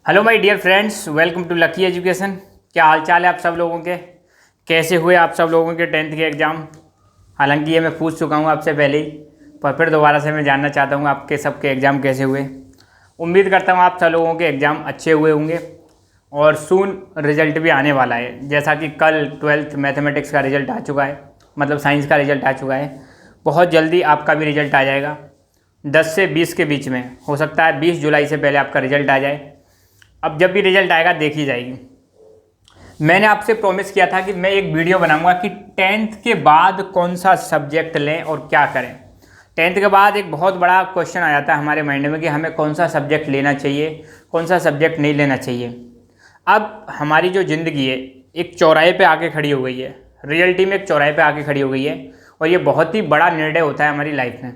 Hello my dear friends, welcome to lucky education. क्या हाल चाल है आप सब लोगों के? कैसे हुए आप सब लोगों के 10th के एग्ज़ाम? हालांकि ये मैं पूछ चुका हूँ आपसे पहले ही, पर फिर दोबारा से मैं जानना चाहता हूँ आपके सबके एग्ज़ाम कैसे हुए। उम्मीद करता हूँ आप सब लोगों के एग्ज़ाम अच्छे हुए होंगे और सून रिज़ल्ट भी आने वाला है। जैसा कि कल 12th मैथमेटिक्स का रिज़ल्ट आ चुका है, मतलब साइंस का रिज़ल्ट आ चुका है। बहुत जल्दी आपका भी रिज़ल्ट आ जाएगा, 10 से 20 के बीच में। हो सकता है 20 जुलाई से पहले आपका रिज़ल्ट आ जाए। अब जब भी रिजल्ट आएगा देखी जाएगी। मैंने आपसे प्रॉमिस किया था कि मैं एक वीडियो बनाऊंगा कि 10th के बाद कौन सा सब्जेक्ट लें और क्या करें। 10th के बाद एक बहुत बड़ा क्वेश्चन आ जाता है हमारे माइंड में कि हमें कौन सा सब्जेक्ट लेना चाहिए, कौन सा सब्जेक्ट नहीं लेना चाहिए। अब हमारी जो ज़िंदगी है एक चौराहे पे आके खड़ी हो गई है, रियलिटी में एक चौराहे पे आके खड़ी हो गई है और ये बहुत ही बड़ा निर्णय होता है हमारी लाइफ में।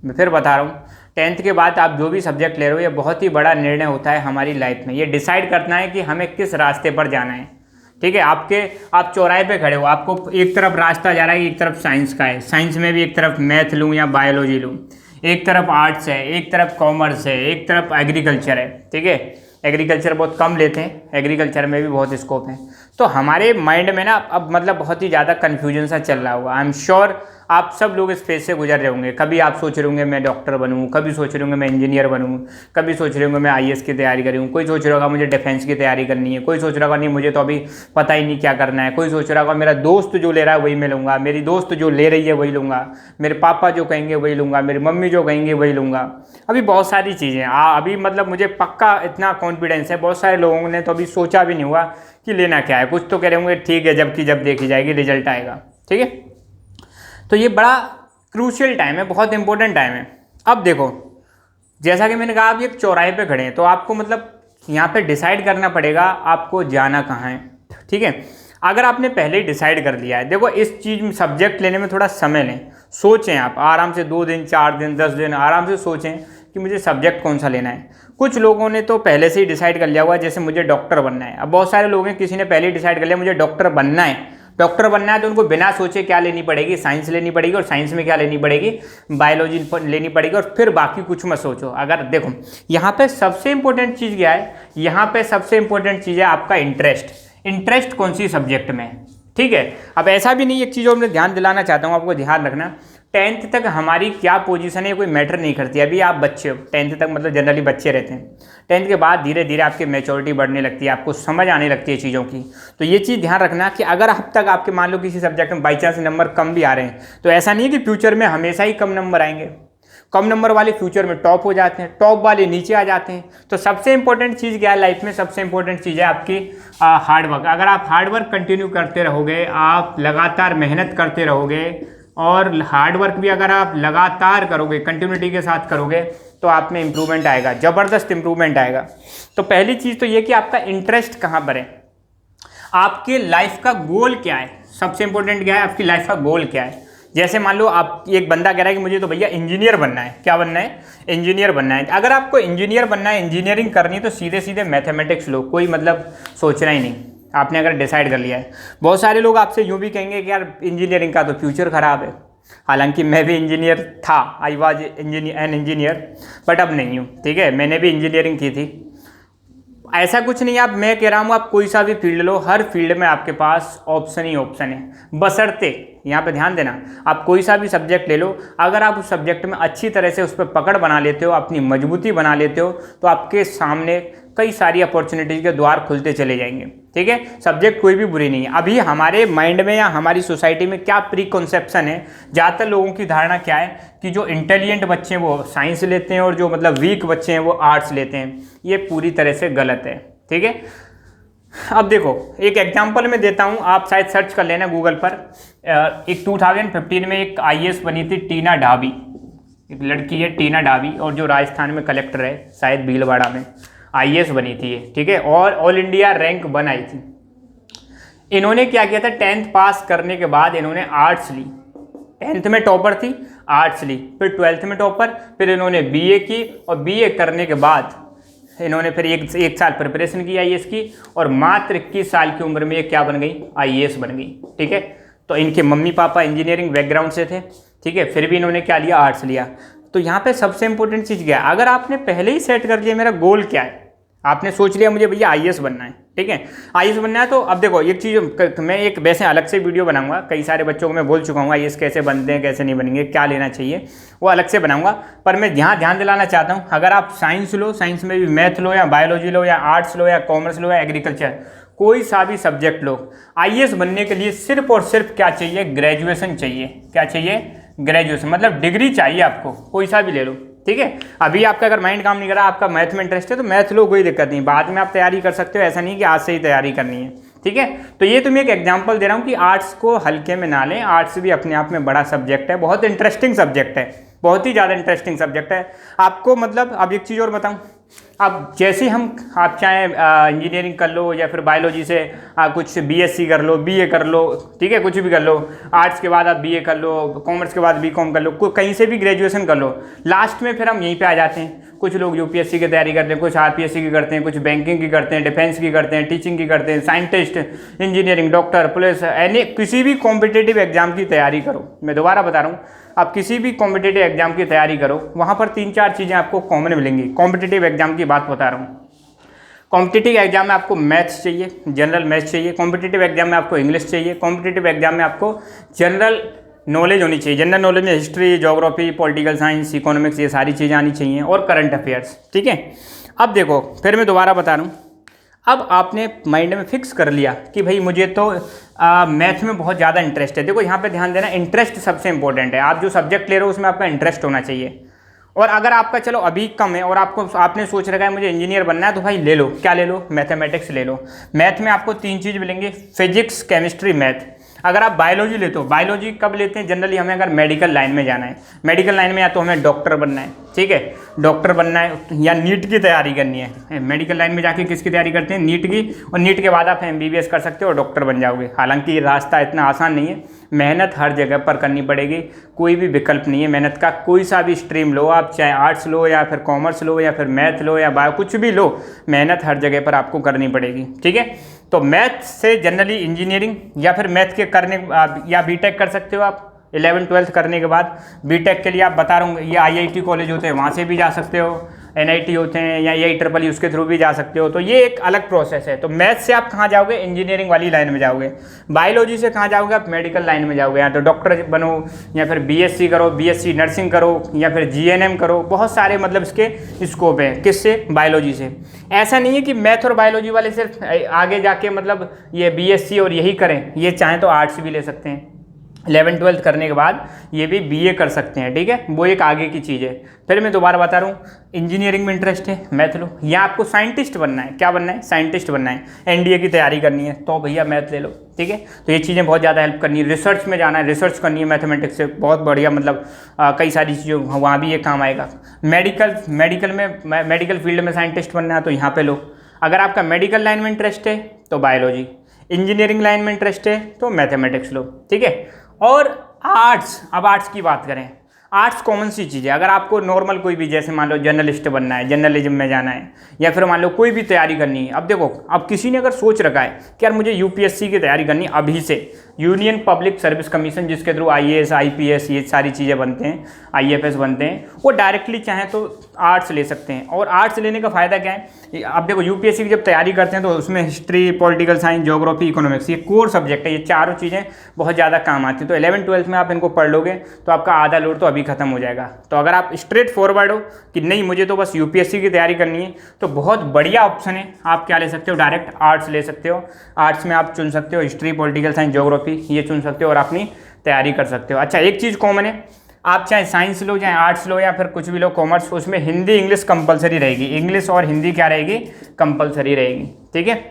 मैं फिर बता रहा हूँ, 10th के बाद आप जो भी सब्जेक्ट ले रहे हो ये बहुत ही बड़ा निर्णय होता है हमारी लाइफ में। ये डिसाइड करना है कि हमें किस रास्ते पर जाना है। ठीक है, आप चौराहे पे खड़े हो, आपको एक तरफ रास्ता जा रहा है, एक तरफ साइंस का है, साइंस में भी एक तरफ मैथ लूँ या बायोलॉजी लूँ, एक तरफ आर्ट्स है, एक तरफ कॉमर्स है, एक तरफ एग्रीकल्चर है। ठीक है, एग्रीकल्चर बहुत कम लेते हैं, एग्रीकल्चर में भी बहुत स्कोप है। तो हमारे माइंड में ना अब मतलब बहुत ही ज़्यादा कन्फ्यूजन सा चल रहा होगा। आई एम श्योर आप सब लोग इस फेज से गुजर रहे होंगे। कभी आप सोच रहे होंगे मैं डॉक्टर बनूं, कभी सोच रहे होंगे मैं इंजीनियर बनूं, कभी सोच रहे होंगे मैं आईएएस की तैयारी करूं, कोई सोच रहा होगा मुझे डिफेंस की तैयारी करनी है, कोई सोच रहा होगा नहीं मुझे तो अभी पता ही नहीं क्या करना है, कोई सोच रहा होगा मेरा दोस्त जो ले रहा है वही मैं लूँगा, मेरी दोस्त जो ले रही है वही लूँगा, मेरे पापा जो कहेंगे वही लूँगा, मेरी मम्मी जो कहेंगे वही लूँगा। अभी बहुत सारी चीज़ें अभी मतलब मुझे पक्का इतना कॉन्फिडेंस है, बहुत सारे लोगों ने तो अभी सोचा भी नहीं हुआ कि लेना क्या है। कुछ तो कह रहे होंगे ठीक है जबकि जब देखी जाएगी रिजल्ट आएगा। ठीक है, तो ये बड़ा क्रूशियल टाइम है, बहुत इंपॉर्टेंट टाइम है। अब देखो, जैसा कि मैंने कहा आप एक चौराहे पे खड़े हैं तो आपको मतलब यहाँ पे डिसाइड करना पड़ेगा आपको जाना कहाँ है। ठीक है, अगर आपने पहले ही डिसाइड कर लिया है, देखो इस चीज़ में सब्जेक्ट लेने में थोड़ा समय लें, सोचें आप आराम से, 2 दिन 4 दिन 10 दिन आराम से सोचें कि मुझे सब्जेक्ट कौन सा लेना है। कुछ लोगों ने तो पहले से ही डिसाइड कर लिया हुआ, जैसे मुझे डॉक्टर बनना है। अब बहुत सारे लोग हैं, किसी ने पहले ही डिसाइड कर लिया मुझे डॉक्टर बनना है। डॉक्टर बनना है तो उनको बिना सोचे क्या लेनी पड़ेगी, साइंस लेनी पड़ेगी, और साइंस में क्या लेनी पड़ेगी, बायोलॉजी लेनी पड़ेगी, और फिर बाकी कुछ मत सोचो। अगर देखो यहाँ पे सबसे इंपॉर्टेंट चीज़ क्या है, यहाँ पे सबसे इंपॉर्टेंट चीज़ है आपका इंटरेस्ट कौन सी सब्जेक्ट में है। ठीक है, अब ऐसा भी नहीं, एक चीज़ और मैं ध्यान दिलाना चाहता हूँ आपको, ध्यान रखना 10th तक हमारी क्या पोजीशन है कोई मैटर नहीं करती। अभी आप बच्चे हो, 10th तक मतलब जनरली बच्चे रहते हैं। 10th के बाद धीरे धीरे आपकी मैच्योरिटी बढ़ने लगती है, आपको समझ आने लगती है चीज़ों की। तो ये चीज़ ध्यान रखना कि अगर अब तक आपके मान लो किसी सब्जेक्ट में बाई चांस नंबर कम भी आ रहे हैं तो ऐसा नहीं है कि फ्यूचर में हमेशा ही कम नंबर आएंगे। कम नंबर वाले फ्यूचर में टॉप हो जाते हैं, टॉप वाले नीचे आ जाते हैं। तो सबसे इंपॉर्टेंट चीज़ क्या है लाइफ में, सबसे इंपॉर्टेंट चीज़ है आपकी हार्डवर्क। अगर आप हार्डवर्क कंटिन्यू करते रहोगे, आप लगातार मेहनत करते रहोगे, और हार्डवर्क भी अगर आप लगातार करोगे, कंटिन्यूटी के साथ करोगे, तो आप में इंप्रूवमेंट आएगा, ज़बरदस्त इंप्रूवमेंट आएगा। तो पहली चीज़ तो ये कि आपका इंटरेस्ट कहाँ पर है, आपके लाइफ का गोल क्या है। सबसे इंपॉर्टेंट क्या है, आपकी लाइफ का गोल क्या है। जैसे मान लो आप, एक बंदा कह रहा है कि मुझे तो भैया इंजीनियर बनना है। क्या बनना है? इंजीनियर बनना है। अगर आपको इंजीनियर बनना है, इंजीनियरिंग करनी है, तो सीधे सीधे मैथमेटिक्स लो, कोई मतलब सोचना ही नहीं। आपने अगर डिसाइड कर लिया है, बहुत सारे लोग आपसे यूँ भी कहेंगे कि यार इंजीनियरिंग का तो फ्यूचर ख़राब है। हालांकि मैं भी इंजीनियर था, I was an engineer, but अब नहीं हूँ। ठीक है, मैंने भी इंजीनियरिंग की थी। ऐसा कुछ नहीं, आप, मैं कह रहा हूँ आप कोई सा भी फील्ड लो, हर फील्ड में आपके पास ऑप्शन ही ऑप्शन है। बशर्ते, यहाँ पे ध्यान देना, आप कोई सा भी सब्जेक्ट ले लो, अगर आप उस सब्जेक्ट में अच्छी तरह से उस पर पकड़ बना लेते हो, अपनी मजबूती बना लेते हो, तो आपके सामने कई सारी अपॉर्चुनिटीज़ के द्वार खुलते चले जाएंगे। ठीक है, सब्जेक्ट कोई भी बुरी नहीं है। अभी हमारे माइंड में या हमारी सोसाइटी में क्या प्री कॉन्सेप्शन है, ज़्यादातर लोगों की धारणा क्या है कि जो इंटेलिजेंट बच्चे हैं वो साइंस लेते हैं और जो मतलब वीक बच्चे हैं वो आर्ट्स लेते हैं। ये पूरी तरह से गलत है। ठीक है, अब देखो एक एग्जांपल मैं देता हूँ, आप शायद सर्च कर लेना गूगल पर। एक 2015 में एक आईएएस बनी थी टीना डाबी, एक लड़की है टीना डाबी, और जो राजस्थान में कलेक्टर है, शायद भीलवाड़ा में आईएएस बनी थी ये। ठीक है, और ऑल इंडिया रैंक 1 आई थी। इन्होंने क्या किया था, 10th पास करने के बाद इन्होंने आर्ट्स ली। 10th में टॉपर थी, आर्ट्स ली, फिर 12th में टॉपर, फिर इन्होंने बीए की, और बीए करने के बाद इन्होंने फिर एक साल प्रिपरेशन की आईएएस की, और मात्र 21 साल की उम्र में ये क्या बन गई, आईएएस बन गई। ठीक है, तो इनके मम्मी पापा इंजीनियरिंग बैकग्राउंड से थे। ठीक है, फिर भी इन्होंने क्या लिया, आर्ट्स लिया। तो यहाँ पे सबसे इंपॉर्टेंट चीज़ क्या है, अगर आपने पहले ही सेट कर लिया मेरा गोल क्या है, आपने सोच लिया मुझे भैया आईएएस बनना है, ठीक है, आईएएस बनना है, तो अब देखो एक चीज़ मैं एक वैसे अलग से वीडियो बनाऊंगा, कई सारे बच्चों को मैं बोल चुका हूँ आईएएस कैसे बनते हैं कैसे नहीं बनेंगे, क्या लेना चाहिए, वो अलग से बनाऊंगा। पर मैं यहाँ ध्यान दिलाना चाहता हूँ, अगर आप साइंस लो, साइंस में भी मैथ लो या बायोलॉजी लो या आर्ट्स लो या कॉमर्स लो या एग्रीकल्चर, कोई सा भी सब्जेक्ट लो, आईएएस बनने के लिए सिर्फ और सिर्फ क्या चाहिए, ग्रेजुएशन चाहिए। क्या चाहिए? ग्रेजुएशन, मतलब डिग्री चाहिए आपको, कोई सा भी ले लो, ठीक है। अभी आपका अगर माइंड काम नहीं कर रहा, आपका मैथ में इंटरेस्ट है तो मैथ लो, कोई दिक्कत नहीं, बाद में आप तैयारी कर सकते हो, ऐसा नहीं कि आज से ही तैयारी करनी है, ठीक है। तो ये तुम्हें एक एग्जांपल दे रहा हूँ कि आर्ट्स को हल्के में ना लें, आर्ट्स भी अपने आप में बड़ा सब्जेक्ट है, बहुत इंटरेस्टिंग सब्जेक्ट है, बहुत ही ज़्यादा इंटरेस्टिंग सब्जेक्ट है आपको। मतलब अब एक चीज़ और बताऊँ, अब जैसे आप चाहे इंजीनियरिंग कर लो या फिर बायोलॉजी से कुछ बीएससी कर लो, बीए कर लो, ठीक है, कुछ भी कर लो, आर्ट्स के बाद आप बीए कर लो, कॉमर्स के बाद बीकॉम कर लो, कहीं से भी ग्रेजुएशन कर लो, लास्ट में फिर हम यहीं पे आ जाते हैं। कुछ लोग यूपीएससी की तैयारी करते हैं, कुछ आरपीएससी की करते हैं, कुछ बैंकिंग की करते हैं, डिफेंस की करते हैं, टीचिंग की करते हैं, scientist, engineering, doctor, police, any किसी भी कॉम्पिटिटिव एग्जाम की तैयारी करो। मैं दोबारा बता रहा हूँ, आप किसी भी कॉम्पिटिटिव एग्जाम की तैयारी करो, वहाँ पर 3-4 चीज़ें आपको कॉमन मिलेंगी। कॉम्पिटिटिव एग्जाम की बात बता रहा हूँ। कॉम्पिटिटिव एग्जाम में आपको मैथ्स चाहिए, जनरल मैथ्स चाहिए। कॉम्पिटिटिव एग्जाम में आपको इंग्लिश चाहिए। कॉम्पिटिटिव एग्जाम में आपको जनरल नॉलेज होनी चाहिए। जनरल नॉलेज में history, geography, political science, economics, ये सारी चीज़ें आनी चाहिए, और करंट अफेयर्स, ठीक है। अब देखो, फिर मैं दोबारा बता रहा हूँ, अब आपने माइंड में फिक्स कर लिया कि भाई मुझे तो मैथ में बहुत ज़्यादा इंटरेस्ट है। देखो यहाँ पे ध्यान देना, इंटरेस्ट सबसे इंपॉर्टेंट है। आप जो सब्जेक्ट ले रहे हो उसमें आपका इंटरेस्ट होना चाहिए। और अगर आपका चलो अभी कम है और आपने सोच रखा है मुझे इंजीनियर बनना है, तो भाई ले लो, क्या ले लो, मैथमेटिक्स ले लो। मैथ में आपको 3 चीज़ मिलेंगे, फिजिक्स, केमिस्ट्री, मैथ। अगर आप बायोलॉजी लेते हो, बायोलॉजी कब लेते हैं जनरली, हमें अगर मेडिकल लाइन में जाना है, मेडिकल लाइन में या तो हमें डॉक्टर बनना है, ठीक है, डॉक्टर बनना है, या नीट की तैयारी करनी है। मेडिकल लाइन में जाके किसकी तैयारी करते हैं, नीट की, और नीट के बाद आप एमबीबीएस कर सकते हो और डॉक्टर बन जाओगे। हालांकि रास्ता इतना आसान नहीं है, मेहनत हर जगह पर करनी पड़ेगी, कोई भी विकल्प नहीं है मेहनत का। कोई सा भी स्ट्रीम लो आप, चाहे आर्ट्स लो या फिर कॉमर्स लो या फिर मैथ लो या बायो, कुछ भी लो, मेहनत हर जगह पर आपको करनी पड़ेगी, ठीक है। तो मैथ से जनरली इंजीनियरिंग या फिर मैथ के करने या बीटेक कर सकते हो आप। 11th-12th करने के बाद बीटेक के लिए आप बता रहा हूँ, ये आईआईटी कॉलेज होते हैं, वहाँ से भी जा सकते हो, एनआईटी होते हैं, या AIEEE उसके थ्रू भी जा सकते हो। तो ये एक अलग प्रोसेस है। तो मैथ से आप कहाँ जाओगे, इंजीनियरिंग वाली लाइन में जाओगे। बायोलॉजी से कहाँ जाओगे, आप मेडिकल लाइन में जाओगे, या तो डॉक्टर बनो, या फिर बीएससी करो, बीएससी नर्सिंग करो, या फिर जीएनएम करो। बहुत सारे मतलब इसके स्कोप हैं, किससे, बायोलॉजी से। ऐसा नहीं है कि मैथ और बायोलॉजी वाले सिर्फ आगे जाके मतलब ये बीएससी और यही करें, ये चाहें तो आर्ट्स भी ले सकते हैं। 11th-12th करने के बाद ये भी बीए कर सकते हैं, ठीक है, वो एक आगे की चीज़ है। फिर मैं दोबारा बता रहा हूँ, इंजीनियरिंग में इंटरेस्ट है, मैथ लो, या आपको साइंटिस्ट बनना है, क्या बनना है, साइंटिस्ट बनना है, एनडीए की तैयारी करनी है, तो भैया मैथ ले लो, ठीक है। तो ये चीज़ें बहुत ज़्यादा हेल्प करनी है। रिसर्च में जाना है, रिसर्च करनी है मैथमेटिक्स से, बहुत बढ़िया, मतलब कई सारी चीज़ों वहाँ भी ये काम आएगा। मेडिकल फील्ड में साइंटिस्ट बनना है तो यहाँ पर लो। अगर आपका मेडिकल लाइन में इंटरेस्ट है तो बायोलॉजी, इंजीनियरिंग लाइन में इंटरेस्ट है तो मैथमेटिक्स लो, ठीक है। और आर्ट्स, अब आर्ट्स की बात करें, आर्ट्स कॉमन सी चीज़ है। अगर आपको नॉर्मल कोई भी, जैसे मान लो जर्नलिस्ट बनना है, जर्नलिज्म में जाना है, या फिर मान लो कोई भी तैयारी करनी है। अब देखो, अब किसी ने अगर सोच रखा है कि यार मुझे यूपीएससी की तैयारी करनी है अभी से, यूनियन पब्लिक सर्विस कमीशन, जिसके थ्रू आईएएस, आईपीएस ये सारी चीज़ें बनते हैं, आईएफएस बनते हैं, वो डायरेक्टली चाहें तो आर्ट्स ले सकते हैं। और आर्ट्स लेने का फ़ायदा क्या है, अब देखो यूपीएससी की जब तैयारी करते हैं तो उसमें history, political science, geography, economics, ये कोर सब्जेक्ट है, ये चारों चीज़ें बहुत ज़्यादा काम आती हैं। तो 11th-12th में आप इनको पढ़ लोगे तो आपका आधा लोड तो अभी खत्म हो जाएगा। तो अगर आप स्ट्रेट फॉरवर्ड हो कि नहीं मुझे तो बस यूपीएससी की तैयारी करनी है, तो बहुत बढ़िया ऑप्शन है। आप क्या ले सकते हो, डायरेक्ट आर्ट्स ले सकते हो। आर्ट्स में आप चुन सकते हो हिस्ट्री, पॉलिटिकल साइंस, ज्योग्राफी, ये चुन सकते हो और अपनी तैयारी कर सकते हो। अच्छा, एक चीज़ कॉमन है, आप चाहे साइंस लो, चाहे आर्ट्स लो, या फिर कुछ भी लो, कॉमर्स, उसमें हिंदी इंग्लिश कंपलसरी रहेगी। इंग्लिश और हिंदी क्या रहेगी, कंपलसरी रहेगी, ठीक है।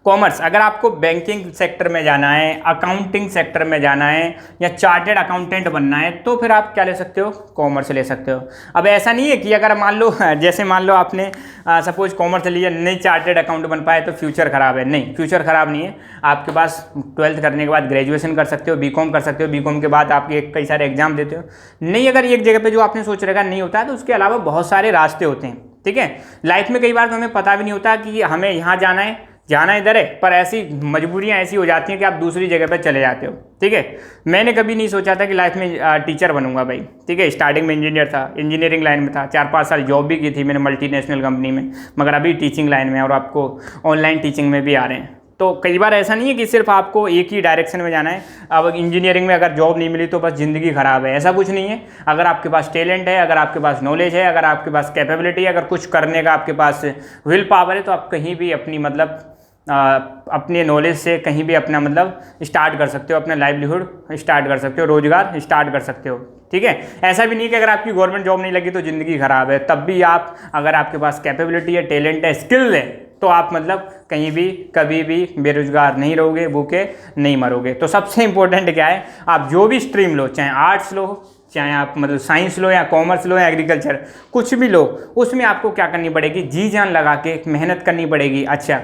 कॉमर्स, अगर आपको बैंकिंग सेक्टर में जाना है, अकाउंटिंग सेक्टर में जाना है, या चार्टेड अकाउंटेंट बनना है, तो फिर आप क्या ले सकते हो, कॉमर्स ले सकते हो। अब ऐसा नहीं है कि अगर मान लो जैसे मान लो आपने सपोज कॉमर्स लिया, नहीं चार्टेड अकाउंट बन पाए तो फ्यूचर ख़राब है। नहीं, फ्यूचर ख़राब नहीं है। आपके पास 12th करने के बाद ग्रेजुएशन कर सकते हो, बीकॉम कर सकते हो, बीकॉम के बाद आप कई सारे एग्जाम देते हो। नहीं, अगर एक जगह पर जो आपने सोच रखा नहीं होता है तो उसके अलावा बहुत सारे रास्ते होते हैं, ठीक है। लाइफ में कई बार तो हमें पता भी नहीं होता कि हमें यहाँ जाना है जाना इधर है, पर ऐसी मजबूरियाँ ऐसी हो जाती हैं कि आप दूसरी जगह पर चले जाते हो। ठीक है, मैंने कभी नहीं सोचा था कि लाइफ में टीचर बनूंगा भाई। ठीक है, स्टार्टिंग में इंजीनियर था, इंजीनियरिंग लाइन में था, 4-5 साल जॉब भी की थी मैंने मल्टीनेशनल कंपनी में, मगर अभी टीचिंग लाइन में और आपको ऑनलाइन टीचिंग में भी आ रहे हैं। तो कई बार ऐसा नहीं है कि सिर्फ आपको एक ही डायरेक्शन में जाना है। अब इंजीनियरिंग में अगर जॉब नहीं मिली तो बस ज़िंदगी ख़राब है, ऐसा कुछ नहीं है। अगर आपके पास टैलेंट है, अगर आपके पास नॉलेज है, अगर आपके पास कैपेबिलिटी है, अगर कुछ करने का आपके पास विल पावर है, तो आप कहीं भी अपनी मतलब अपने नॉलेज से कहीं भी अपना मतलब स्टार्ट कर सकते हो, अपना लाइवलीहुड स्टार्ट कर सकते हो, रोजगार स्टार्ट कर सकते हो। ठीक है, ऐसा भी नहीं कि अगर आपकी गवर्नमेंट जॉब नहीं लगी तो ज़िंदगी ख़राब है, तब भी आप अगर आपके पास कैपेबिलिटी है, टैलेंट है, स्किल है, तो आप मतलब कहीं भी कभी भी बेरोजगार नहीं रहोगे, भूखे नहीं मरोगे। तो सबसे इंपॉर्टेंट क्या है, आप जो भी स्ट्रीम लो, चाहे आर्ट्स लो, चाहे आप मतलब साइंस लो या कॉमर्स लो या एग्रीकल्चर, कुछ भी लो, उसमें आपको क्या करनी पड़ेगी, जी जान लगा के मेहनत करनी पड़ेगी। अच्छा,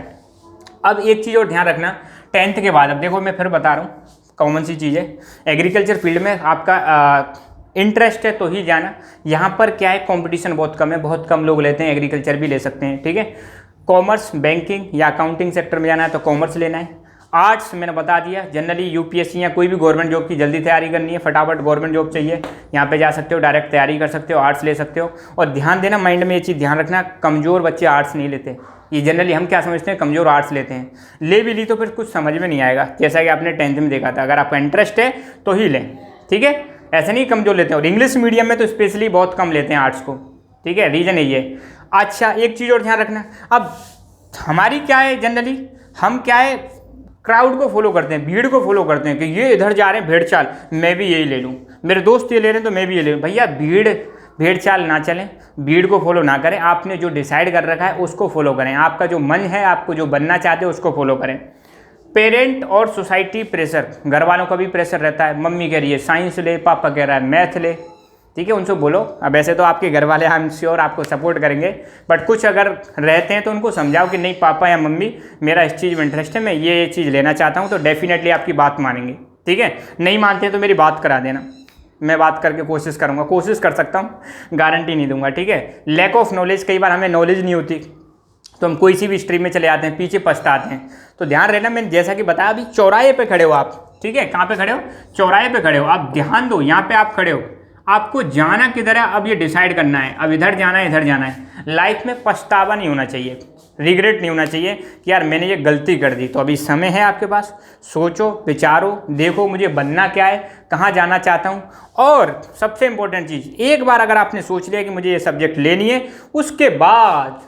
अब एक चीज़ और ध्यान रखना, 10th के बाद, अब देखो मैं फिर बता रहा हूँ, कॉमन सी चीज़ है, एग्रीकल्चर फील्ड में आपका इंटरेस्ट है तो ही जाना। यहाँ पर क्या है, कंपटीशन बहुत कम है, बहुत कम लोग लेते हैं, एग्रीकल्चर भी ले सकते हैं। ठीक है, कॉमर्स, बैंकिंग या अकाउंटिंग सेक्टर में जाना है तो कॉमर्स लेना है। आर्ट्स मैंने बता दिया, जनरली यूपीएससी या कोई भी गवर्नमेंट जॉब की जल्दी तैयारी करनी है, फटाफट गवर्नमेंट जॉब चाहिए, यहाँ पे जा सकते हो, डायरेक्ट तैयारी कर सकते हो, आर्ट्स ले सकते हो। और ध्यान देना, माइंड में ये चीज़ ध्यान रखना, कमज़ोर बच्चे आर्ट्स नहीं लेते। ये जनरली हम क्या समझते हैं, कमज़ोर आर्ट्स लेते हैं, ले भी ली तो फिर कुछ समझ में नहीं आएगा, जैसा कि आपने 10th में देखा था। अगर आपका इंटरेस्ट है तो ही लें। ठीक है, ऐसे नहीं कमज़ोर लेते हैं, और इंग्लिश मीडियम में तो स्पेशली बहुत कम लेते हैं आर्ट्स को। ठीक है, रीज़न यही है। अच्छा, एक चीज़ और ध्यान रखना, अब हमारी क्या है, जनरली हम क्या है, क्राउड को फॉलो करते हैं, भीड़ को फॉलो करते हैं कि ये इधर जा रहे हैं भेड़ चाल, मैं भी यही ले लूँ, मेरे दोस्त ये ले रहे हैं तो मैं भी ये ले लूँ। भैया भेड़ चाल ना चलें, भीड़ को फॉलो ना करें, आपने जो डिसाइड कर रखा है उसको फॉलो करें, आपका जो मन है, आपको जो बनना चाहते हो उसको फॉलो करें। पेरेंट और सोसाइटी प्रेशर, घर वालों का भी प्रेशर रहता है, मम्मी कह रही है साइंस ले, पापा कह रहा है मैथ ले। ठीक है, उनसे बोलो। अब ऐसे तो आपके घर वाले आई एम श्योर आपको सपोर्ट करेंगे, बट कुछ अगर रहते हैं तो उनको समझाओ कि नहीं पापा या मम्मी, मेरा इस चीज़ में इंटरेस्ट है, मैं ये चीज़ लेना चाहता हूँ, तो डेफिनेटली आपकी बात मानेंगे। ठीक है, नहीं मानते तो मेरी बात करा देना, मैं बात करके कोशिश करूँगा, कोशिश कर सकता हूँ, गारंटी नहीं दूंगा। ठीक है, लैक ऑफ नॉलेज, कई बार हमें नॉलेज नहीं होती तो हम कोई सी भी स्ट्रीम में चले जाते हैं, पीछे पछताते हैं। तो ध्यान रहना, मैंने जैसा कि बताया, अभी चौराहे पे खड़े हो आप। ठीक है, कहाँ पे खड़े हो, चौराहे पे खड़े हो, आप ध्यान दो, यहाँ पे आप खड़े हो, आपको जाना किधर है, अब ये डिसाइड करना है, अब इधर जाना है, इधर जाना है। लाइफ में पछतावा नहीं होना चाहिए, रिग्रेट नहीं होना चाहिए कि यार मैंने ये गलती कर दी। तो अभी समय है आपके पास, सोचो, विचारो, देखो मुझे बनना क्या है, कहाँ जाना चाहता हूँ। और सबसे इंपॉर्टेंट चीज़, एक बार अगर आपने सोच लिया कि मुझे ये सब्जेक्ट लेनी है, उसके बाद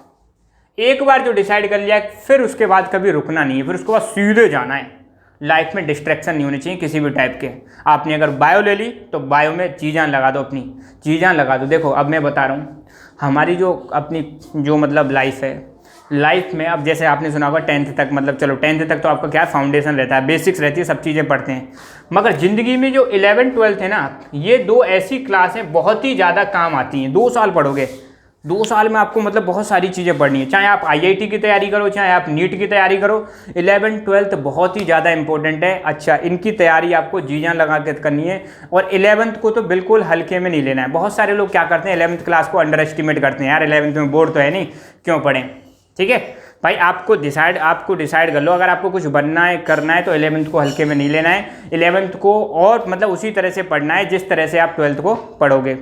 एक बार जो डिसाइड कर लिया, फिर उसके बाद कभी रुकना नहीं है, फिर उसके बाद सीधे जाना है। लाइफ में डिस्ट्रैक्शन नहीं होनी चाहिए किसी भी टाइप के। आपने अगर बायो ले ली तो बायो में जी जान लगा दो, अपनी जी जान लगा दो। देखो अब मैं बता रहा हूँ, हमारी जो अपनी जो मतलब लाइफ है, लाइफ में अब जैसे आपने सुना होगा 10th तक, मतलब चलो 10th तक तो आपका क्या फाउंडेशन रहता है, बेसिक्स रहती है, सब चीज़ें पढ़ते हैं। मगर ज़िंदगी में जो 11th 12th है ना, ये 2 ऐसी क्लासें बहुत ही ज़्यादा काम आती हैं। 2 साल पढ़ोगे, 2 साल में आपको मतलब बहुत सारी चीज़ें पढ़नी है, चाहे आप IIT की तैयारी करो, चाहे आप नीट की तैयारी करो। 11th 12th बहुत ही ज़्यादा इंपॉर्टेंट है। अच्छा, इनकी तैयारी आपको जी जान लगा के करनी है, और 11th को तो बिल्कुल हल्के में नहीं लेना है। बहुत सारे लोग क्या करते हैं, 11th क्लास को अंडर एस्टिमेट करते हैं, यार 11th में बोर्ड तो है नहीं, क्यों पढ़ें। ठीक है भाई, आपको डिसाइड कर लो, अगर आपको कुछ बनना है, करना है, तो 11th को हल्के में नहीं लेना है। 11th को और मतलब उसी तरह से पढ़ना है जिस तरह से आप 12th को पढ़ोगे,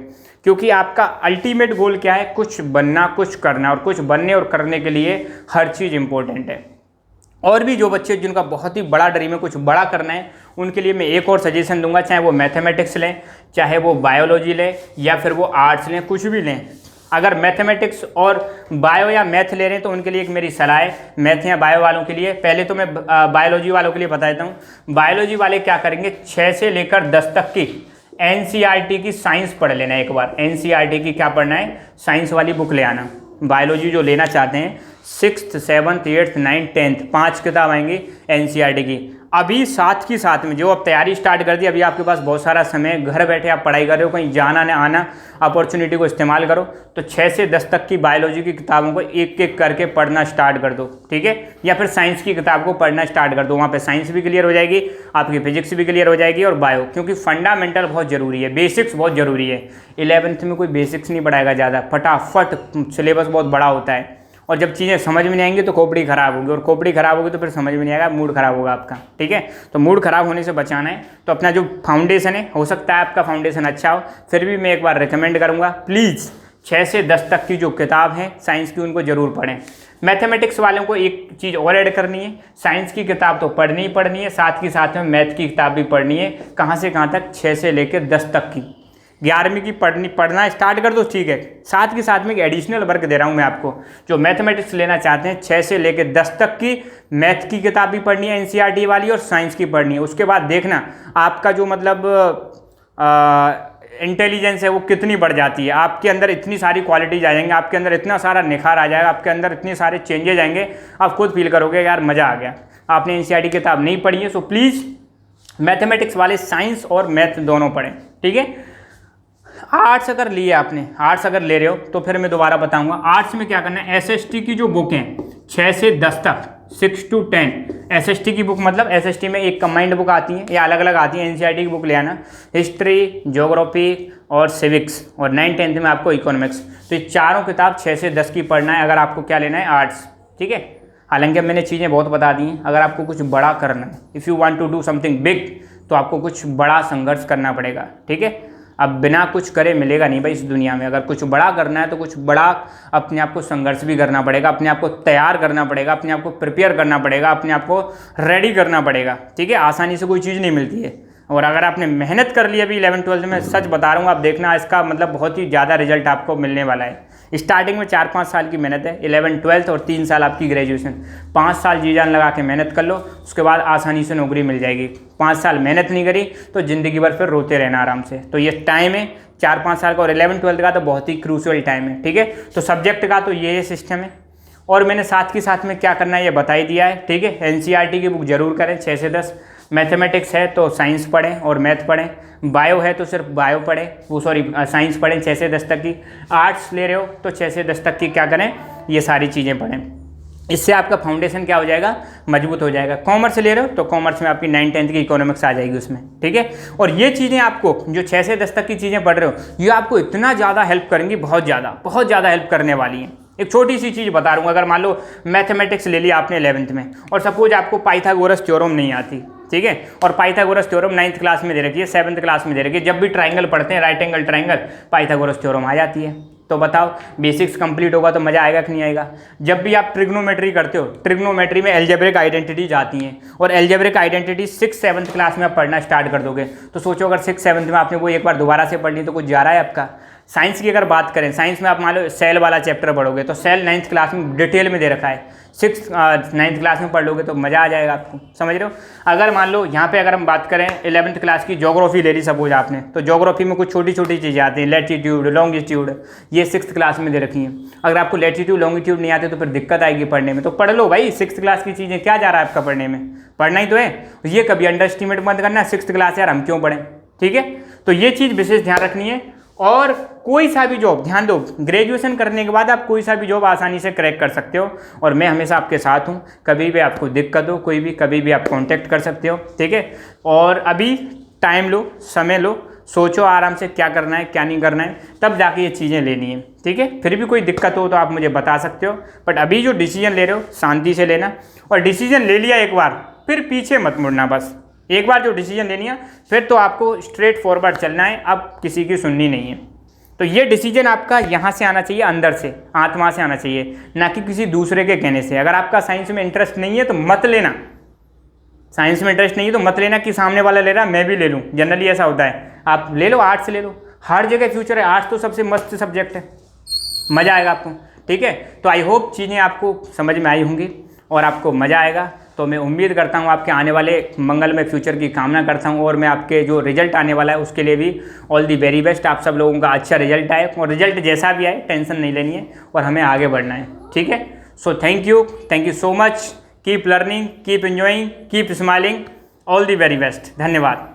क्योंकि आपका अल्टीमेट गोल क्या है, कुछ बनना, कुछ करना, और कुछ बनने और करने के लिए हर चीज़ इंपॉर्टेंट है। और भी जो बच्चे जिनका बहुत ही बड़ा ड्रीम है, कुछ बड़ा करना है, उनके लिए मैं एक और सजेशन दूंगा, चाहे वो मैथमेटिक्स लें, चाहे वो बायोलॉजी लें, या फिर वो आर्ट्स लें, कुछ भी लें। अगर मैथमेटिक्स और बायो या मैथ ले रहे हैं तो उनके लिए एक मेरी सलाह है, मैथ या बायो वालों के लिए। पहले तो मैं बायोलॉजी वालों के लिए बता देता हूँ। बायोलॉजी वाले क्या करेंगे, 6 से लेकर 10 तक की NCERT की साइंस पढ़ लेना एक बार। NCERT की क्या पढ़ना है, साइंस वाली बुक ले आना। बायोलॉजी जो लेना चाहते हैं, 6th 7th 8th 9th 10th 5 किताब आएंगी NCERT की। अभी साथ की साथ में जो अब तैयारी स्टार्ट कर दी, अभी आपके पास बहुत सारा समय, घर बैठे आप पढ़ाई कर रहे हो, कहीं जाना न आना, अपॉर्चुनिटी को इस्तेमाल करो। तो 6 से 10 तक की बायोलॉजी की किताबों को एक एक करके पढ़ना स्टार्ट कर दो। ठीक है, या फिर साइंस की किताब को पढ़ना स्टार्ट कर दो, वहाँ पे साइंस भी क्लियर हो जाएगी, आपकी फिजिक्स भी क्लियर हो जाएगी, और बायो, क्योंकि फंडामेंटल बहुत ज़रूरी है, बेसिक्स बहुत ज़रूरी है। 11th में कोई बेसिक्स नहीं पढ़ाएगा ज़्यादा, फटाफट सिलेबस बहुत बड़ा होता है, और जब चीज़ें समझ में नहीं आएंगी तो खोपड़ी खराब होगी, और खोपड़ी खराब होगी तो फिर समझ में नहीं आएगा, मूड खराब होगा आपका। ठीक है, तो मूड खराब होने से बचाना है तो अपना जो फाउंडेशन है, हो सकता है आपका फाउंडेशन अच्छा हो, फिर भी मैं एक बार रिकमेंड करूँगा प्लीज़ 6 से 10 तक की जो किताब है साइंस की उनको ज़रूर पढ़ें। मैथमेटिक्स वालों को एक चीज़ और ऐड करनी है, साइंस की किताब तो पढ़नी ही पढ़नी है, साथ ही साथ में मैथ की किताब भी पढ़नी है। कहाँ से कहाँ तक? 6 से लेकर 10 तक की। 11वीं की पढ़ना स्टार्ट कर दो, ठीक है, साथ के साथ में एक एडिशनल वर्क दे रहा हूँ मैं आपको। जो मैथमेटिक्स लेना चाहते हैं 6 से लेकर 10 तक की मैथ की किताब भी पढ़नी है NCERT वाली, और साइंस की पढ़नी है। उसके बाद देखना आपका जो मतलब इंटेलिजेंस है वो कितनी बढ़ जाती है, आपके अंदर इतनी सारी क्वालिटीज आ जाएंगी, आपके अंदर इतना सारा निखार आ जाएगा, आपके अंदर इतने सारे चेंजेज आएंगे, आप खुद फील करोगे यार मज़ा आ गया। आपने NCERT किताब नहीं पढ़ी है, सो प्लीज़ मैथमेटिक्स वाले साइंस और मैथ दोनों पढ़ें। ठीक है, आर्ट्स अगर लिए आपने, आर्ट्स अगर ले रहे हो तो फिर मैं दोबारा बताऊंगा आर्ट्स में क्या करना है। SST की जो बुक हैं 6 से 10 तक, 6 to 10 SST की बुक, मतलब SST में एक कंबाइंड बुक आती है या अलग अलग आती है, NCERT की बुक ले आना, हिस्ट्री, ज्योग्राफी और सिविक्स, और 9th-10th में आपको इकोनॉमिक्स। तो ये चारों किताब 6 से 10 की पढ़ना है अगर आपको क्या लेना है, आर्ट्स। ठीक है, हालांकि मैंने चीज़ें बहुत बता दी हैं। अगर आपको कुछ बड़ा करना है, if you want to do something big, तो आपको कुछ बड़ा संघर्ष करना पड़ेगा। ठीक है, अब बिना कुछ करे मिलेगा नहीं भाई इस दुनिया में। अगर कुछ बड़ा करना है तो कुछ बड़ा अपने आप को संघर्ष भी करना पड़ेगा, अपने आप को तैयार करना पड़ेगा, अपने आप को प्रिपेयर करना पड़ेगा, अपने आप को रेडी करना पड़ेगा। ठीक है, आसानी से कोई चीज़ नहीं मिलती है। और अगर आपने मेहनत कर ली अभी 11th-12th में, सच बता रहा हूँ, आप देखना इसका मतलब बहुत ही ज़्यादा रिजल्ट आपको मिलने वाला है। स्टार्टिंग में 4-5 साल की मेहनत है, 11th-12th और 3 साल आपकी ग्रेजुएशन। 5 साल जी जान लगा के मेहनत कर लो, उसके बाद आसानी से नौकरी मिल जाएगी। 5 साल मेहनत नहीं करी तो ज़िंदगी भर फिर रोते रहना आराम से। तो ये टाइम है 4-5 साल का, और 11th-12th का तो बहुत ही क्रूशियल टाइम है। ठीक है, तो सब्जेक्ट का तो ये सिस्टम है, और मैंने साथ के साथ में क्या करना है ये बता ही दिया है। ठीक है, NCERT की बुक जरूर करें 6 से 10। मैथमेटिक्स है तो साइंस पढ़ें और मैथ पढ़ें, बायो है तो सिर्फ बायो पढ़ें, वो सॉरी साइंस पढ़ें 6 से 10 तक की। आर्ट्स ले रहे हो तो 6 से 10 तक की क्या करें, ये सारी चीज़ें पढ़ें। इससे आपका फाउंडेशन क्या हो जाएगा, मजबूत हो जाएगा। कॉमर्स ले रहे हो तो कॉमर्स में आपकी 9th-10th की इकोनॉमिक्स आ जाएगी उसमें। ठीक है, और ये चीज़ें आपको जो 6 से 10 तक की चीज़ें पढ़ रहे हो ये आपको इतना ज़्यादा हेल्प करेंगी, बहुत ज़्यादा हेल्प करने वाली हैं। एक छोटी सी चीज़ बता रहा हूँ, अगर मान लो मैथमेटिक्स ले लिया आपने 11th में, और सपोज आपको पाइथागोरस थ्योरम नहीं आती, ठीक है, और पाइथागोरस थ्योरम 9th क्लास में दे रखी है, 7th क्लास में दे रखी है, जब भी ट्राइंगल पढ़ते हैं, right angle triangle, Pythagoras theorem आ जाती है। तो बताओ बेसिक्स कंप्लीट होगा तो मज़ा आएगा कि नहीं आएगा। जब भी आप ट्रिग्नोमेट्री करते हो, ट्रिग्नोमेट्री में एल्जेब्रिक आइडेंटिटीज आती हैं, और एल्जेब्रिक आइडेंटिटी 6th-7th क्लास में आप पढ़ना स्टार्ट कर दोगे, तो सोचो अगर 6th-7th में आपने वो एक बार दोबारा से पढ़ ली तो कुछ जा रहा है आपका। साइंस की अगर बात करें, साइंस में आप मान लो सेल वाला चैप्टर पढ़ोगे तो सेल 9th क्लास में डिटेल में दे रखा है, 9th क्लास में पढ़ लोगे तो मज़ा आ जाएगा आपको, समझ रहे हो। अगर मान लो यहाँ पे अगर हम बात करें 11th क्लास की ज्योग्राफी ले ली सपोज आपने, तो ज्योग्राफी में कुछ छोटी छोटी चीज़ें आती हैं, लैटिट्यूड, लॉन्गिट्यूड, ये 6th क्लास में दे रखी हैं। अगर आपको लैटिट्यूड लॉन्गिट्यूड नहीं आते तो फिर दिक्कत आएगी पढ़ने में, तो पढ़ लो भाई 6th क्लास की चीज़ें, क्या जा रहा है आपका पढ़ने में, पढ़ना ही तो है। ये कभी अंडर एस्टिमेट मत करना 6th क्लास यार हम क्यों पढ़ें। ठीक है, तो ये चीज़ विशेष ध्यान रखनी है। और कोई सा भी जॉब, ध्यान दो, ग्रेजुएशन करने के बाद आप कोई सा भी जॉब आसानी से क्रैक कर सकते हो, और मैं हमेशा आपके साथ हूँ। कभी भी आपको दिक्कत हो, कोई भी कभी भी आप कांटेक्ट कर सकते हो। ठीक है, और अभी टाइम लो, समय लो, सोचो आराम से क्या करना है क्या नहीं करना है, तब जाके ये चीज़ें लेनी है। ठीक है, फिर भी कोई दिक्कत हो तो आप मुझे बता सकते हो, बट अभी जो डिसीजन ले रहे हो शांति से लेना, और डिसीजन ले लिया एक बार फिर पीछे मत मुड़ना। बस एक बार जो डिसीजन लेनी है फिर तो आपको स्ट्रेट फॉरवर्ड चलना है, अब किसी की सुननी नहीं है। तो ये डिसीजन आपका यहाँ से आना चाहिए, अंदर से, आत्मा से आना चाहिए, ना कि किसी दूसरे के कहने से। अगर आपका साइंस में इंटरेस्ट नहीं है तो मत लेना, साइंस में इंटरेस्ट नहीं है तो मत लेना कि सामने वाला ले रहा मैं भी ले लूँ, जनरली ऐसा होता है। आप ले लो, आर्ट्स ले लो, हर जगह फ्यूचर है, आर्ट्स तो सबसे मस्त सब्जेक्ट है, मज़ा आएगा आपको। ठीक है, तो आई होप चीज़ें आपको समझ में आई होंगी और आपको मज़ा आएगा। तो मैं उम्मीद करता हूँ आपके आने वाले मंगलमय फ्यूचर की कामना करता हूँ, और मैं आपके जो रिजल्ट आने वाला है उसके लिए भी ऑल दी वेरी बेस्ट। आप सब लोगों का अच्छा रिजल्ट आए, और रिजल्ट जैसा भी आए टेंशन नहीं लेनी है, और हमें आगे बढ़ना है। ठीक है, so thank you so much, keep learning, keep enjoying, keep smiling, all the very best, धन्यवाद।